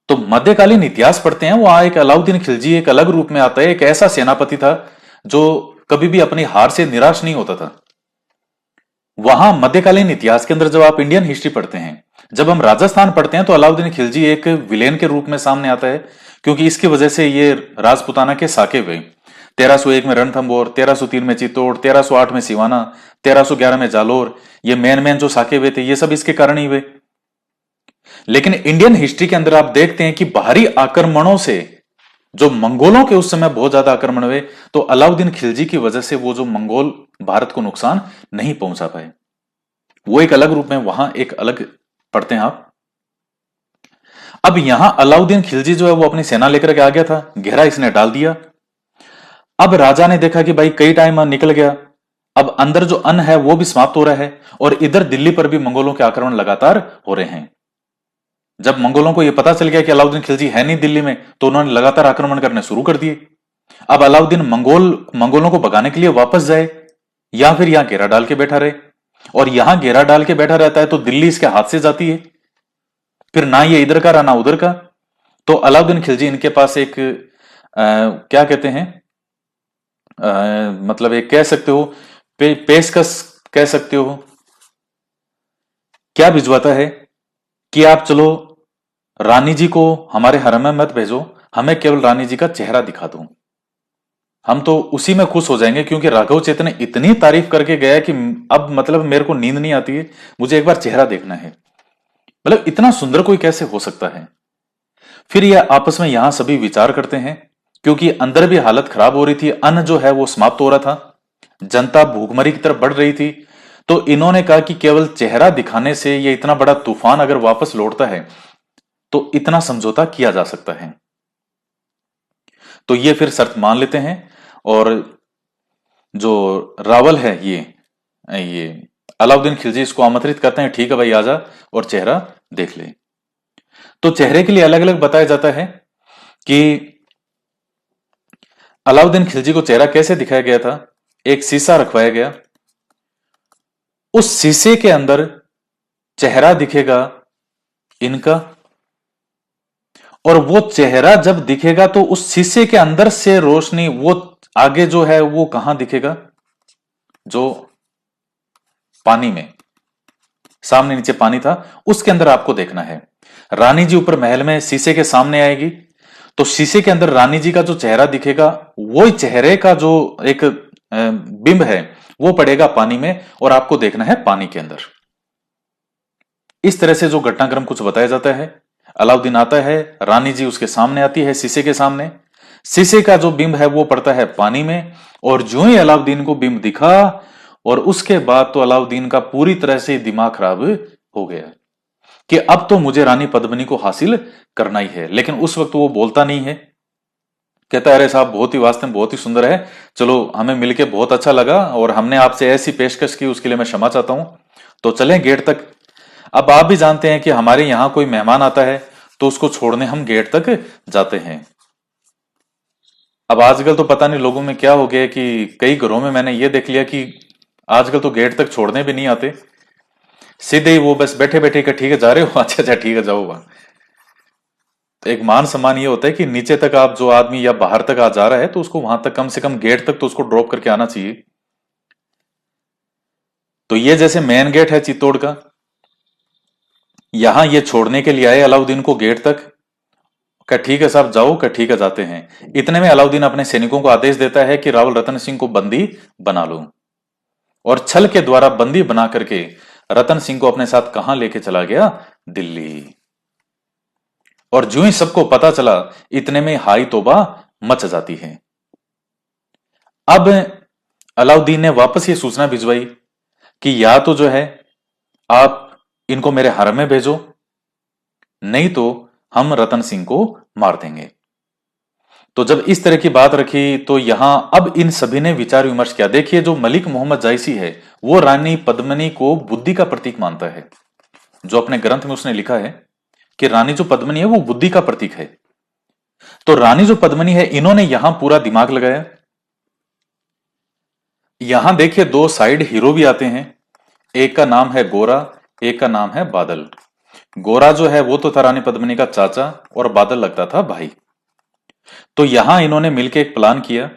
तो मध्यकालीन इतिहास पढ़ते हैं, वहां एक अलाउद्दीन खिलजी एक अलग रूप में आता है, एक ऐसा सेनापति था जो कभी भी अपनी हार से निराश नहीं होता था। वहां मध्यकालीन इतिहास के अंदर जब आप इंडियन हिस्ट्री पढ़ते हैं, जब हम राजस्थान पढ़ते हैं, तो अलाउद्दीन खिलजी एक विलेन के रूप में सामने आता है, क्योंकि इसकी वजह से ये राजपुताना के साके हुए। 1301 में रणथंबोर, 1303 में चित्तौड़, 1308 में सिवाना, 1311 में जालोर, ये मेन मेन जो साके हुए थे, ये सब इसके कारण ही हुए। लेकिन इंडियन हिस्ट्री के अंदर आप देखते हैं कि बाहरी आक्रमणों से, जो मंगोलों के उस समय बहुत ज्यादा आक्रमण हुए, तो अलाउद्दीन खिलजी की वजह से वो जो मंगोल भारत को नुकसान नहीं पहुंचा पाए। वो एक अलग रूप में वहां एक अलग पढ़ते हैं आप। अब यहां अलाउद्दीन खिलजी जो है वो अपनी सेना लेकर के आ गया था, घेरा इसने डाल दिया। अब राजा ने देखा कि भाई कई टाइम निकल गया, अब अंदर जो अन्न है वो भी समाप्त हो रहा है, और इधर दिल्ली पर भी मंगोलों के आक्रमण लगातार हो रहे हैं। जब मंगोलों को यह पता चल गया कि अलाउद्दीन खिलजी है नहीं दिल्ली में, तो उन्होंने लगातार आक्रमण करने शुरू कर दिए। अब अलाउद्दीन मंगोलों को भगाने के लिए वापस जाए, या फिर यहां घेरा डाल के बैठा रहे, और यहां घेरा डाल के बैठा रहता है तो दिल्ली इसके हाथ से जाती है, फिर ना ये इधर का रहा ना उधर का। तो अलाउद्दीन खिलजी इनके पास एक क्या कहते हैं, मतलब एक कह सकते हो पेशकश कह सकते हो, क्या भिजवाता है कि आप चलो रानी जी को हमारे हरम में मत भेजो, हमें केवल रानी जी का चेहरा दिखा दो, हम तो उसी में खुश हो जाएंगे, क्योंकि राघव चेत ने इतनी तारीफ करके गया कि अब मतलब मेरे को नींद नहीं आती है, मुझे एक बार चेहरा देखना है। मतलब इतना सुंदर कोई कैसे हो सकता है। फिर यह आपस में यहां सभी विचार करते हैं, क्योंकि अंदर भी हालत खराब हो रही थी, अन्न जो है वो समाप्त हो रहा था, जनता भूखमरी की तरफ बढ़ रही थी। तो इन्होंने कहा कि केवल चेहरा दिखाने से ये इतना बड़ा तूफान अगर वापस लौटता है तो इतना समझौता किया जा सकता है। तो ये फिर शर्त मान लेते हैं, और जो रावल है ये अलाउद्दीन खिलजी इसको आमंत्रित करते हैं, ठीक है भाई आजा और चेहरा देख ले। तो चेहरे के लिए अलग अलग बताया जाता है कि अलाउद्दीन खिलजी को चेहरा कैसे दिखाया गया था। एक शीशा रखवाया गया, उस शीशे के अंदर चेहरा दिखेगा इनका, और वो चेहरा जब दिखेगा तो उस शीशे के अंदर से रोशनी वो आगे जो है वो कहां दिखेगा, जो पानी में सामने नीचे पानी था उसके अंदर आपको देखना है। रानी जी ऊपर महल में शीशे के सामने आएगी, तो शीशे के अंदर रानी जी का जो चेहरा दिखेगा, वो चेहरे का जो एक बिंब है वो पड़ेगा पानी में, और आपको देखना है पानी के अंदर। इस तरह से जो घटनाक्रम कुछ बताया जाता है। अलाउद्दीन आता है, रानी जी उसके सामने आती है शीशे के सामने, शीशे का जो बिंब है वो पड़ता है पानी में, और जो ही अलाउद्दीन को बिंब दिखा, और उसके बाद तो अलाउद्दीन का पूरी तरह से दिमाग खराब हो गया कि अब तो मुझे रानी पद्मिनी को हासिल करना ही है। लेकिन उस वक्त वो बोलता नहीं है, कहता है अरे साहब बहुत ही वास्तव में बहुत ही सुंदर है, चलो हमें मिलके बहुत अच्छा लगा, और हमने आपसे ऐसी पेशकश की उसके लिए मैं क्षमा चाहता हूं, तो चलें गेट तक। अब आप भी जानते हैं कि हमारे यहां कोई मेहमान आता है तो उसको छोड़ने हम गेट तक जाते हैं। अब आजकल तो पता नहीं लोगों में क्या हो गया कि कई घरों में मैंने ये देख लिया कि आजकल तो गेट तक छोड़ने भी नहीं आते, सीधे ही वो बस बैठे बैठे ठीक है जा रहे हो, अच्छा अच्छा ठीक है जाओ वहां। तो एक मान सम्मान ये होता है कि नीचे तक आप जो आदमी या बाहर तक आ जा रहा है तो उसको वहां तक कम से कम गेट तक तो उसको ड्रॉप करके आना चाहिए। तो ये जैसे मेन गेट है चित्तौड़ का, यहां ये छोड़ने के लिए आए अलाउद्दीन को गेट तक, क्या ठीक है साहब जाओ, क्या ठीक है जाते हैं। इतने में अलाउद्दीन अपने सैनिकों को आदेश देता है कि रावल रतन सिंह को बंदी बना लो, और छल के द्वारा बंदी बना करके रतन सिंह को अपने साथ कहां लेके चला गया, दिल्ली। और जो ही सबको पता चला, इतने में हाई तौबा मच जाती है। अब अलाउद्दीन ने वापस ये सूचना भिजवाई कि या तो जो है आप इनको मेरे हरम में भेजो, नहीं तो हम रतन सिंह को मार देंगे। तो जब इस तरह की बात रखी तो यहां अब इन सभी ने विचार विमर्श किया। देखिए जो मलिक मोहम्मद जायसी है वो रानी पद्मिनी को बुद्धि का प्रतीक मानता है, जो अपने ग्रंथ में उसने लिखा है कि रानी जो पद्मिनी है वो बुद्धि का प्रतीक है। तो रानी जो पद्मिनी है, इन्होंने यहां पूरा दिमाग लगाया। यहां देखिए दो साइड हीरो भी आते हैं, एक का नाम है गोरा, एक का नाम है बादल। गोरा जो है वो तो था रानी पद्मिनी का चाचा और बादल लगता था भाई। तो यहां इन्होंने मिलकर एक प्लान किया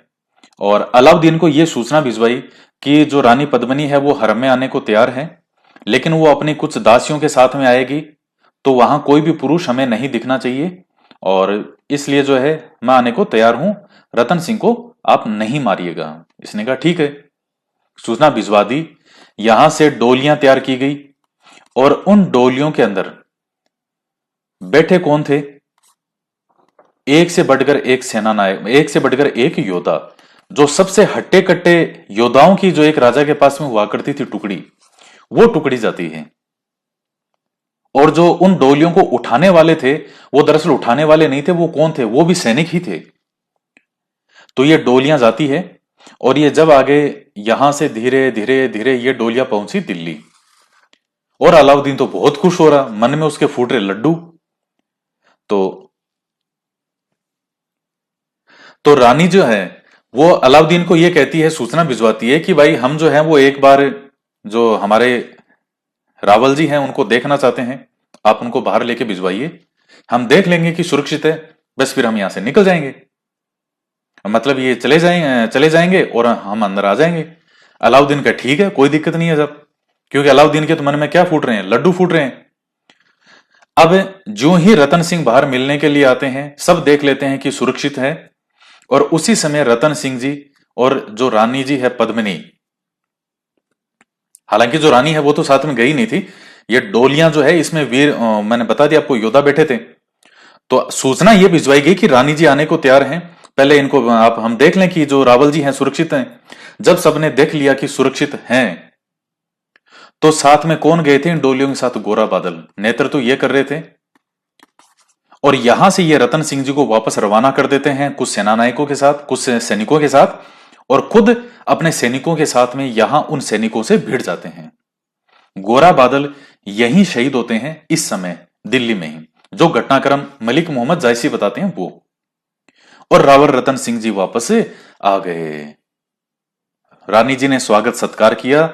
और अलाउद्दीन को यह सूचना भिजवाई कि जो रानी पद्मिनी है वो हरम में आने को तैयार है, लेकिन वो अपनी कुछ दासियों के साथ में आएगी, तो वहां कोई भी पुरुष हमें नहीं दिखना चाहिए और इसलिए जो है मैं आने को तैयार हूं, रतन सिंह को आप नहीं मारिएगा। इसने कहा ठीक है, सूचना भिजवा दी। यहां से डोलियां तैयार की गई और उन डोलियों के अंदर बैठे कौन थे? एक से बढ़कर एक सेना नायक, एक से बढ़कर एक योद्धा, जो सबसे हट्टे कट्टे योद्धाओं की जो एक राजा के पास में हुआ करती थी टुकड़ी, वो टुकड़ी जाती है। और जो उन डोलियों को उठाने वाले थे, वो दरअसल उठाने वाले नहीं थे, वो कौन थे? वो भी सैनिक ही थे। तो ये डोलियां जाती है और ये जब आगे यहां से धीरे धीरे धीरे ये डोलियां पहुंची दिल्ली, और अलाउद्दीन तो बहुत खुश हो रहा, मन में उसके फूट रहे लड्डू। तो तो रानी जो है वो अलाउद्दीन को ये कहती है, सूचना भिजवाती है कि भाई हम जो है वो एक बार जो हमारे रावल जी हैं उनको देखना चाहते हैं, आप उनको बाहर लेके भिजवाइए, हम देख लेंगे कि सुरक्षित है, बस फिर हम यहां से निकल जाएंगे, मतलब ये चले जाएंगे और हम अंदर आ जाएंगे। अलाउद्दीन का ठीक है, कोई दिक्कत नहीं है सब, क्योंकि अलाउद्दीन के तो मन में क्या फूट रहे हैं? लड्डू फूट रहे हैं। अब जो ही रतन सिंह बाहर मिलने के लिए आते हैं, सब देख लेते हैं कि सुरक्षित है, और उसी समय रतन सिंह जी और जो रानी जी है पद्मिनी, हालांकि जो रानी है वो तो साथ में गई नहीं थी, ये डोलियां जो है इसमें वीर मैंने बता दिया आपको, योद्धा बैठे थे। तो सूचना ये भिजवाई गई कि रानी जी आने को तैयार हैं, पहले इनको आप हम देख लें कि जो रावल जी हैं सुरक्षित हैं। जब सबने देख लिया कि सुरक्षित हैं, तो साथ में कौन गए थे इन डोलियों के साथ? गोरा बादल नेतृत्व तो ये कर रहे थे। और यहां से ये रतन सिंह जी को वापस रवाना कर देते हैं, कुछ सेना नायकों के साथ, कुछ सैनिकों के साथ, और खुद अपने सैनिकों के साथ में यहां उन सैनिकों से भिड़ जाते हैं। गोरा बादल यहीं शहीद होते हैं इस समय दिल्ली में ही, जो घटनाक्रम मलिक मोहम्मद जायसी बताते हैं वो। और रावल रतन सिंह जी वापस आ गए। रानी जी ने स्वागत सत्कार किया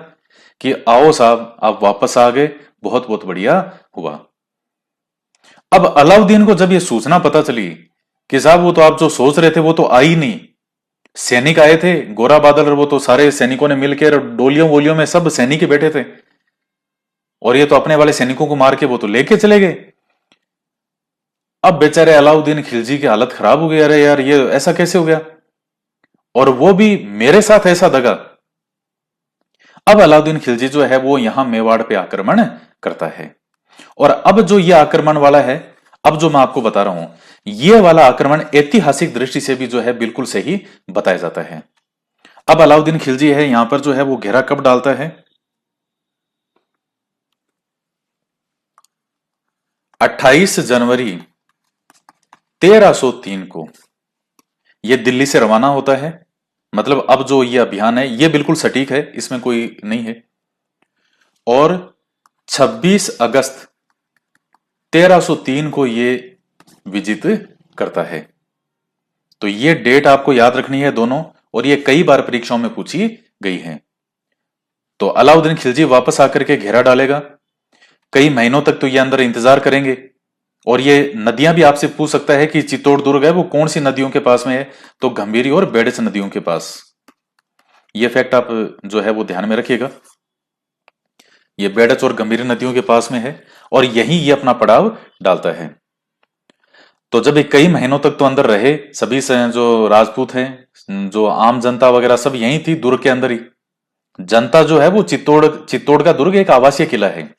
कि आओ साहब आप वापस आ गए, बहुत बहुत बढ़िया हुआ। अब अलाउद्दीन को जब यह सूचना पता चली कि साहब वो तो आप जो सोच रहे थे वो तो आई नहीं, सैनिक आए थे, गोरा बादल, और वो तो सारे सैनिकों ने मिलकर डोलियों वोलियों में सब सैनिक ही बैठे थे, और ये तो अपने वाले सैनिकों को मार के वो तो लेके चले गए। अब बेचारे अलाउद्दीन खिलजी की हालत खराब हो गई, अरे यार ये ऐसा कैसे हो गया, और वो भी मेरे साथ ऐसा दगा। अब अलाउद्दीन खिलजी जो है वो यहां मेवाड़ पे आक्रमण करता है, और अब जो ये आक्रमण वाला है, अब जो मैं आपको बता रहा हूं, ये वाला आक्रमण ऐतिहासिक दृष्टि से भी जो है बिल्कुल सही बताया जाता है। अब अलाउद्दीन खिलजी है यहां पर जो है वो घेरा कब डालता है? 28 जनवरी 1303 को ये दिल्ली से रवाना होता है। मतलब अब जो ये अभियान है ये बिल्कुल सटीक है, इसमें कोई नहीं है। और 26 अगस्त 1303 को ये विजित करता है। तो ये डेट आपको याद रखनी है दोनों, और ये कई बार परीक्षाओं में पूछी गई है। तो अलाउद्दीन खिलजी वापस आकर के घेरा डालेगा, कई महीनों तक तो ये अंदर इंतजार करेंगे, और ये नदियां भी आपसे पूछ सकता है कि चित्तौड़ दुर्ग है वो कौन सी नदियों के पास में है, तो गंभीरी और बेडस नदियों के पास। ये फैक्ट आप जो है वो ध्यान में रखिएगा, ये बेडच और गंभीरी नदियों के पास में है, और यहीं ये अपना पड़ाव डालता है। तो जब ये कई महीनों तक तो अंदर रहे, सभी से जो राजपूत हैं, जो आम जनता वगैरह सब यहीं थी दुर्ग के अंदर ही। जनता जो है वो चित्तौड़ का दुर्ग एक आवासीय किला है,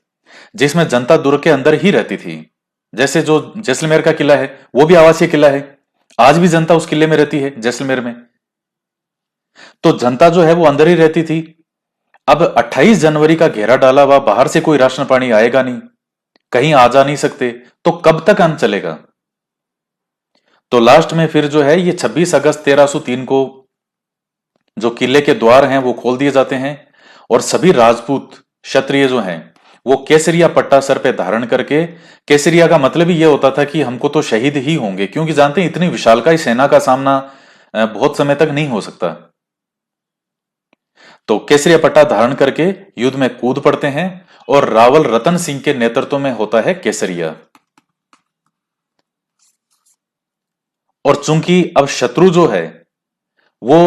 जिसमें जनता दुर्ग के अंदर ही रहती थी। जैसे जो जैसलमेर का किला है वो भी आवासीय किला है, आज भी जनता उस किले में रहती है जैसलमेर में। तो जनता जो है वो अंदर ही रहती थी। अब 28 जनवरी का घेरा डाला हुआ, बाहर से कोई राशन पानी आएगा नहीं, कहीं आ जा नहीं सकते, तो कब तक अन्न चलेगा? तो लास्ट में फिर जो है ये 26 अगस्त 1303 को जो किले के द्वार हैं वो खोल दिए जाते हैं, और सभी राजपूत क्षत्रिय जो हैं वो केसरिया पट्टा सर पे धारण करके, केसरिया का मतलब ही ये होता था कि हमको तो शहीद ही होंगे, क्योंकि जानते हैं इतनी विशालकाय सेना का सामना बहुत समय तक नहीं हो सकता। तो केसरिया पट्टा धारण करके युद्ध में कूद पड़ते हैं और रावल रतन सिंह के नेतृत्व में होता है केसरिया। और चूंकि अब शत्रु जो है वो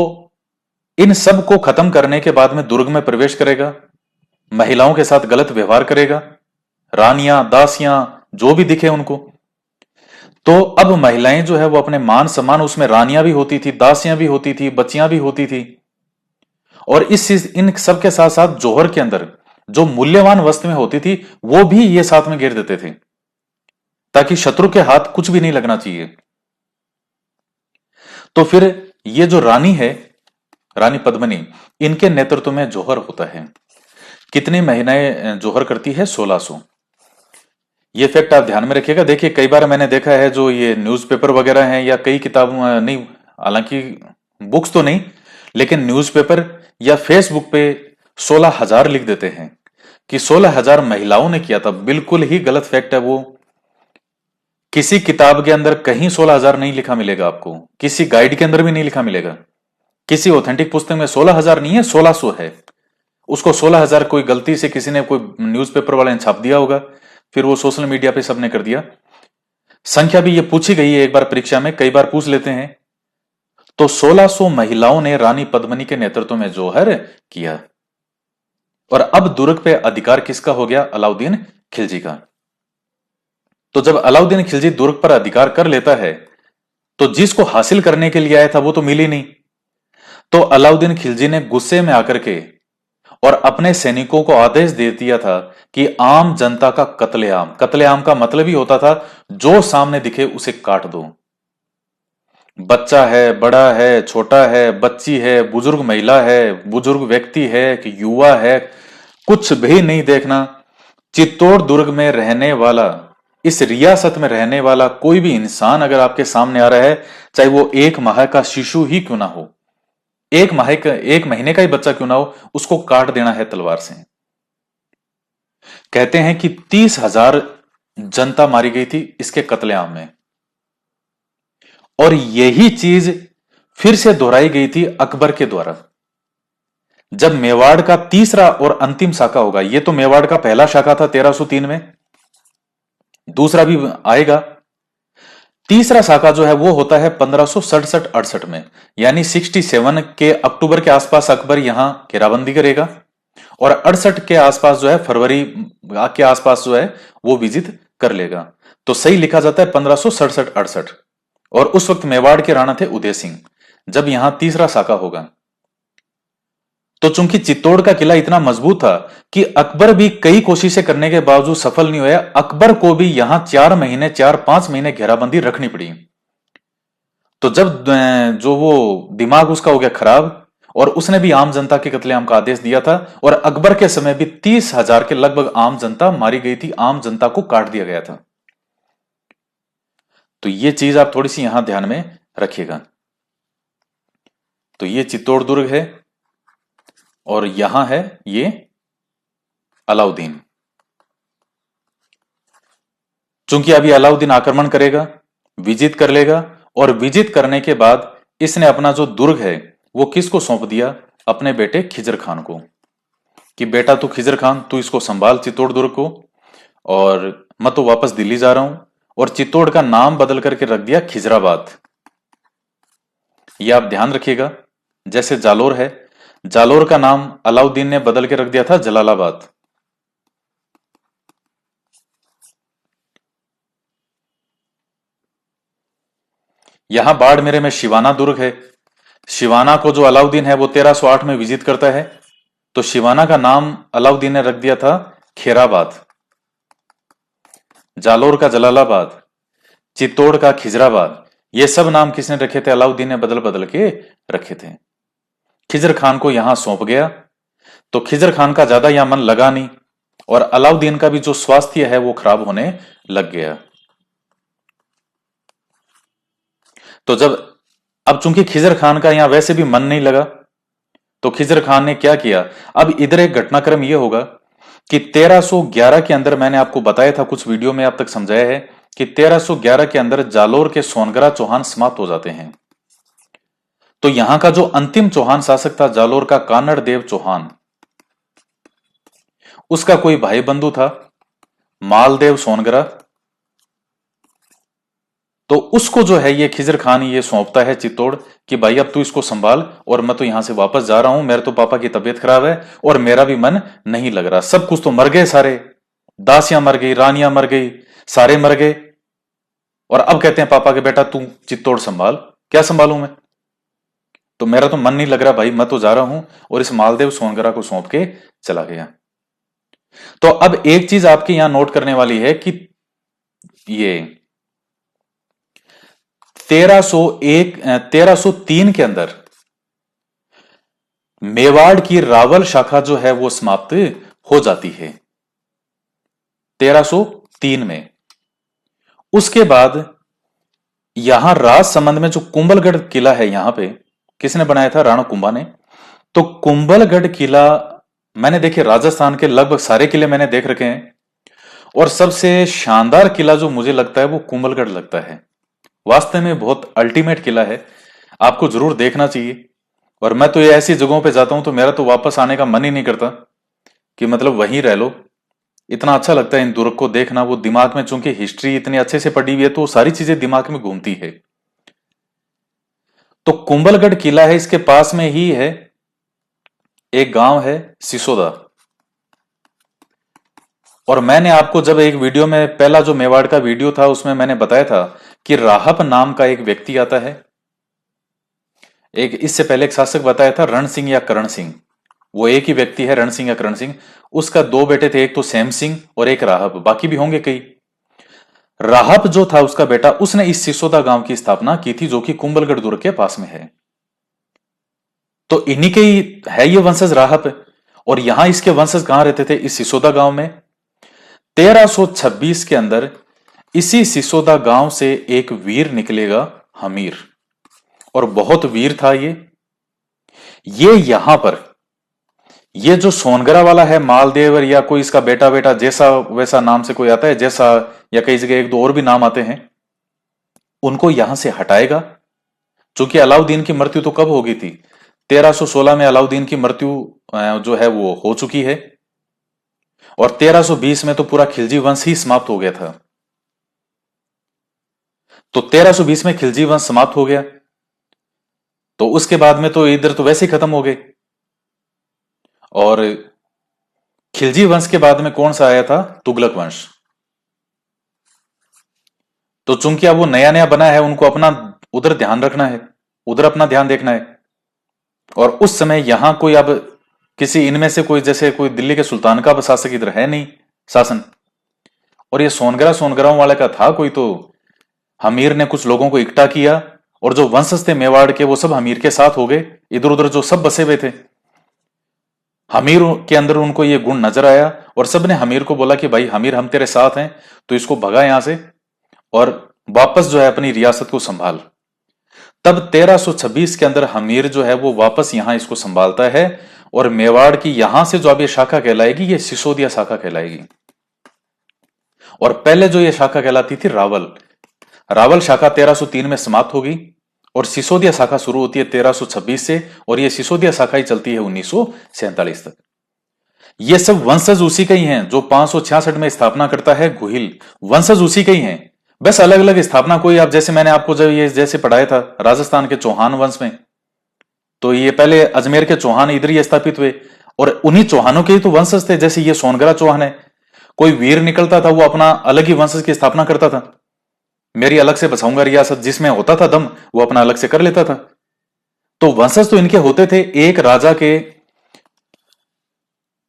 इन सब को खत्म करने के बाद में दुर्ग में प्रवेश करेगा, महिलाओं के साथ गलत व्यवहार करेगा, रानियां दासियां जो भी दिखे उनको। तो अब महिलाएं जो है वो अपने मान सम्मान, उसमें रानियां भी होती थी, दासियां भी होती थी, बच्चियां भी होती थी, और इन सब के साथ साथ जौहर के अंदर जो मूल्यवान वस्तुएं होती थी वो भी ये साथ में घेर देते थे, ताकि शत्रु के हाथ कुछ भी नहीं लगना चाहिए। तो फिर ये जो रानी है, रानी पद्मिनी, इनके नेतृत्व में जौहर होता है। कितनी महीने जौहर करती है? 1600। ये फैक्ट आप ध्यान में रखिएगा। देखिए कई बार मैंने देखा है जो ये न्यूज़पेपर वगैरह हैं या कई किताब नहीं, हालांकि बुक्स तो नहीं, लेकिन न्यूज़पेपर या फेसबुक पे 16,000 लिख देते हैं कि 16,000 महिलाओं ने किया था। बिल्कुल ही गलत फैक्ट है वो। किसी किताब के अंदर कहीं 16,000 नहीं लिखा मिलेगा आपको, किसी गाइड के अंदर भी नहीं लिखा मिलेगा, किसी ऑथेंटिक पुस्तक में 16,000 नहीं है, 1600 है। उसको 16,000 कोई गलती से किसी ने, कोई न्यूज़पेपर वाले ने छाप दिया होगा, फिर वो सोशल मीडिया पे सबने कर दिया। संख्या भी ये पूछी गई है एक बार परीक्षा में, कई बार पूछ लेते हैं। तो 1600 महिलाओं ने रानी पद्मिनी के नेतृत्व में जौहर किया। और अब दुर्ग पे अधिकार किसका हो गया? अलाउद्दीन खिलजी का। तो जब अलाउद्दीन खिलजी दुर्ग पर अधिकार कर लेता है तो जिसको हासिल करने के लिए आया था वो तो मिली नहीं। तो अलाउद्दीन खिलजी ने गुस्से में आकर के और अपने सैनिकों को आदेश दे दिया था कि आम जनता का कत्लेआम, कत्लेआम का मतलब ही होता था जो सामने दिखे उसे काट दो। बच्चा है, बड़ा है, छोटा है, बच्ची है, बुजुर्ग महिला है, बुजुर्ग व्यक्ति है कि युवा है, कुछ भी नहीं देखना। चित्तौड़ दुर्ग में रहने वाला, इस रियासत में रहने वाला कोई भी इंसान अगर आपके सामने आ रहा है, चाहे वो 1 माह का शिशु ही क्यों ना हो, 1 महीने का ही बच्चा क्यों ना हो, उसको काट देना है तलवार से। कहते हैं कि 30,000 जनता मारी गई थी इसके कत्लेआम में। और यही चीज फिर से दोहराई गई थी अकबर के द्वारा, जब मेवाड़ का तीसरा और अंतिम शाखा होगा। ये तो मेवाड़ का पहला शाखा था 1303 में, दूसरा भी आएगा। तीसरा शाखा जो है वो होता है 1567-68 में, यानी 67 के अक्टूबर के आसपास अकबर यहां घेराबंदी करेगा और 68 के आसपास जो है, फरवरी के आसपास जो है वो विजित कर लेगा। तो सही लिखा जाता है 1567-68। और उस वक्त मेवाड़ के राणा थे उदय सिंह, जब यहां तीसरा शाखा होगा। तो चूंकि चित्तौड़ का किला इतना मजबूत था कि अकबर भी कई कोशिशें करने के बावजूद सफल नहीं हुआ, अकबर को भी यहां 4-5 महीने घेराबंदी रखनी पड़ी। तो जब जो वो दिमाग उसका हो गया खराब, और उसने भी आम जनता के कत्लेआम का आदेश दिया था, और अकबर के समय भी 30,000 के लगभग आम जनता मारी गई थी, आम जनता को काट दिया गया था। तो ये चीज आप थोड़ी सी यहां ध्यान में रखिएगा। तो ये चित्तौड़ दुर्ग है और यहां है ये अलाउद्दीन। चूंकि अभी अलाउद्दीन आक्रमण करेगा, विजित कर लेगा, और विजित करने के बाद इसने अपना जो दुर्ग है वो किसको सौंप दिया? अपने बेटे खिजर खान को, कि बेटा तू खिजर खान, तू इसको संभाल चित्तौड़ दुर्ग को, और मैं तो वापस दिल्ली जा रहा हूं। और चित्तौड़ का नाम बदल करके रख दिया खिजराबाद। यह आप ध्यान रखिएगा। जैसे जालोर है, जालोर का नाम अलाउद्दीन ने बदल के रख दिया था जलालाबाद। यहां बाड़मेरे में शिवाना दुर्ग है। शिवाना को जो अलाउद्दीन है वो 1308 में विजिट करता है, तो शिवाना का नाम अलाउद्दीन ने रख दिया था खेराबाद। जालोर का जलालाबाद, चित्तौड़ का खिजराबाद, ये सब नाम किसने रखे थे? अलाउद्दीन ने बदल बदल के रखे थे। खिजर खान को यहां सौंप गया, तो खिजर खान का ज्यादा यहां मन लगा नहीं, और अलाउद्दीन का भी जो स्वास्थ्य है वो खराब होने लग गया। तो अब चूंकि खिजर खान का यहां वैसे भी मन नहीं लगा, तो खिजर खान ने क्या किया? अब इधर एक घटनाक्रम यह होगा कि 1311 के अंदर, मैंने आपको बताया था कुछ वीडियो में अब तक समझाया है कि 1311 के अंदर जालोर के सोनगरा चौहान समाप्त हो जाते हैं। तो यहां का जो अंतिम चौहान शासक था जालोर का, कानड़ देव चौहान, उसका कोई भाई बंधु था मालदेव सोनगरा। तो उसको जो है ये खिजर खान ये सौंपता है चित्तौड़ कि भाई अब तू इसको संभाल, और मैं तो यहां से वापस जा रहा हूं, मेरे तो पापा की तबीयत खराब है और मेरा भी मन नहीं लग रहा। सब कुछ तो मर गए सारे, दासियां मर गई, रानियां मर गई, सारे मर गए, और अब कहते हैं पापा के बेटा तू चित्तौड़ संभाल। क्या संभालूं मैं, तो मेरा तो मन नहीं लग रहा भाई, मैं तो जा रहा हूं, और इस मालदेव सोनगरा को सौंप के चला गया। तो अब एक चीज आपके यहां नोट करने वाली है कि ये 1303 के अंदर मेवाड़ की रावल शाखा जो है वो समाप्त हो जाती है 1303 में। उसके बाद यहां राजसमंद में जो कुंभलगढ़ किला है, यहां पे किसने बनाया था, राणा कुंभा ने। तो कुंभलगढ़ किला मैंने देखे, राजस्थान के लगभग सारे किले मैंने देख रखे हैं, और सबसे शानदार किला जो मुझे लगता है वो कुंभलगढ़ लगता है। वास्तव में बहुत अल्टीमेट किला है, आपको जरूर देखना चाहिए। और मैं तो ये ऐसी जगहों पे जाता हूं तो मेरा तो वापस आने का मन ही नहीं करता कि मतलब वहीं रह लो। इतना अच्छा लगता है इन दुर्ग को देखना, वो दिमाग में, चूंकि हिस्ट्री इतनी अच्छे से पढ़ी हुई है तो वो सारी चीजें दिमाग में घूमती है। तो कुंभलगढ़ किला है, इसके पास में ही है एक गांव है सिसोदा। और मैंने आपको जब एक वीडियो में, पहला जो मेवाड़ का वीडियो था उसमें मैंने बताया था कि राहप नाम का एक व्यक्ति आता है। एक इससे पहले एक शासक बताया था रण सिंह या करण सिंह, वो एक ही व्यक्ति है, रण सिंह या करण सिंह। उसका दो बेटे थे, एक तो सैम सिंह और एक राहप, बाकी भी होंगे कई। राहप जो था उसका बेटा, उसने इस सिसोदा गांव की स्थापना की थी जो कि कुंभलगढ़ दुर्ग के पास में है। तो इन्हीं के ही है ये वंशज राहप। और यहां इसके वंशज कहां रहते थे, इस सिसोदा गांव में। 1326 के अंदर इसी सिसोदा गांव से एक वीर निकलेगा, हमीर, और बहुत वीर था ये यहां पर, ये जो सोनगरा वाला है मालदेवर, या कोई इसका बेटा बेटा जैसा वैसा नाम से कोई आता है जैसा, या कई जगह एक दो और भी नाम आते हैं, उनको यहां से हटाएगा। क्योंकि अलाउद्दीन की मृत्यु तो कब हो गई थी, 1316 में अलाउद्दीन की मृत्यु जो है वो हो चुकी है, और 1320 में तो पूरा खिलजी वंश ही समाप्त हो गया था। तो 1320 में खिलजी वंश समाप्त हो गया, तो उसके बाद में तो इधर तो वैसे ही खत्म हो गए। और खिलजी वंश के बाद में कौन सा आया था, तुगलक वंश। तो चूंकि अब वो नया नया बना है, उनको अपना उधर ध्यान रखना है, उधर अपना ध्यान देखना है। और उस समय यहां कोई अब किसी इनमें से कोई, जैसे कोई दिल्ली के सुल्तान का अब शासक इधर है नहीं शासन, और ये सोनगरा सोनगराओं वाले का था कोई, तो हमीर ने कुछ लोगों को इकट्ठा किया, और जो वंशज थे मेवाड़ के वो सब हमीर के साथ हो गए। इधर उधर जो सब बसे हुए थे, हमीर के अंदर उनको ये गुण नजर आया, और सबने हमीर को बोला कि भाई हमीर हम तेरे साथ हैं, तो इसको भगा यहां से और वापस जो है अपनी रियासत को संभाल। तब 1326 के अंदर हमीर जो है वो वापस यहां इसको संभालता है, और मेवाड़ की यहां से जो अब ये शाखा कहलाएगी, ये सिसोदिया शाखा कहलाएगी। और पहले जो ये शाखा कहलाती थी रावल, रावल शाखा 1303 में समाप्त होगी, और सिसोदिया शाखा शुरू होती है 1326 से, और ये सिसोदिया शाखा ही चलती है 1947 तक। ये सब वंशज उसी के ही हैं जो 566 में स्थापना करता है गुहिल, वंशज उसी के ही हैं, बस अलग अलग स्थापना। कोई आप जैसे मैंने आपको जब ये जैसे पढ़ाया था राजस्थान के चौहान वंश में, तो ये पहले अजमेर के चौहान इधर ही स्थापित हुए, और उन्हीं चौहानों के ही तो वंशज थे। जैसे ये सोनगरा चौहान है, कोई वीर निकलता था वो अपना अलग ही वंशज की स्थापना करता था, मेरी अलग से बसाऊंगा रियासत, जिसमें होता था दम वो अपना अलग से कर लेता था। तो वंशज तो इनके होते थे, एक राजा के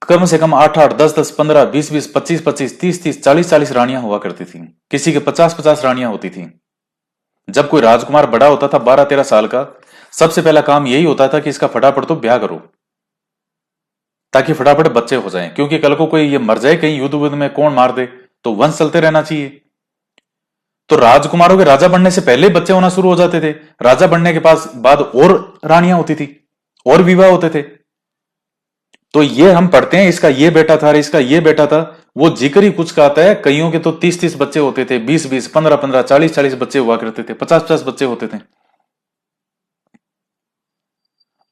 कम से कम 8-8, 10-10, 15, 20-20, 25-25, 30-30, 40-40 रानियां हुआ करती थी, किसी के 50-50 रानियां होती थी। जब कोई राजकुमार बड़ा होता था 12-13 साल का, सबसे पहला काम यही होता था कि इसका फटाफट तो ब्याह करो, ताकि फटाफट बच्चे हो जाएं, क्योंकि कल को कोई ये मर जाए कहीं युद्ध वुद्ध में, कौन मार दे, तो वंश चलते रहना चाहिए। तो राजकुमारों के राजा बनने से पहले बच्चे होना शुरू हो जाते थे, राजा बनने के पास बाद और रानियां होती थी, और विवाह होते थे। तो ये हम पढ़ते हैं इसका ये बेटा था, इसका ये बेटा था, वो जिक्र ही कुछ का आता है। कईयों के तो 30-30 बच्चे होते थे, 20-20, 15-15, 40-40 बच्चे हुआ करते थे, 50-50 बच्चे होते थे।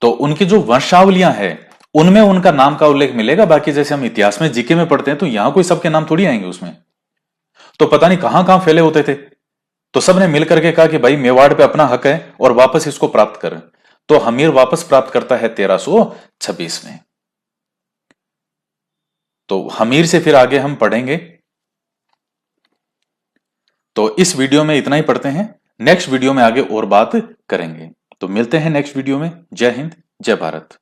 तो उनकी जो वंशावलियां हैं उनमें उनका नाम का उल्लेख मिलेगा। बाकी जैसे हम इतिहास में जीके में पढ़ते हैं तो यहां कोई सबके नाम थोड़ी आएंगे उसमें। तो पता नहीं कहां कहां फैले होते थे। तो सबने मिलकर के कहा कि भाई मेवाड़ पे अपना हक है और वापस इसको प्राप्त कर। तो हमीर वापस प्राप्त करता है 1326 में। तो हमीर से फिर आगे हम पढ़ेंगे। तो इस वीडियो में इतना ही पढ़ते हैं, नेक्स्ट वीडियो में आगे और बात करेंगे। तो मिलते हैं नेक्स्ट वीडियो में। जय हिंद, जय भारत।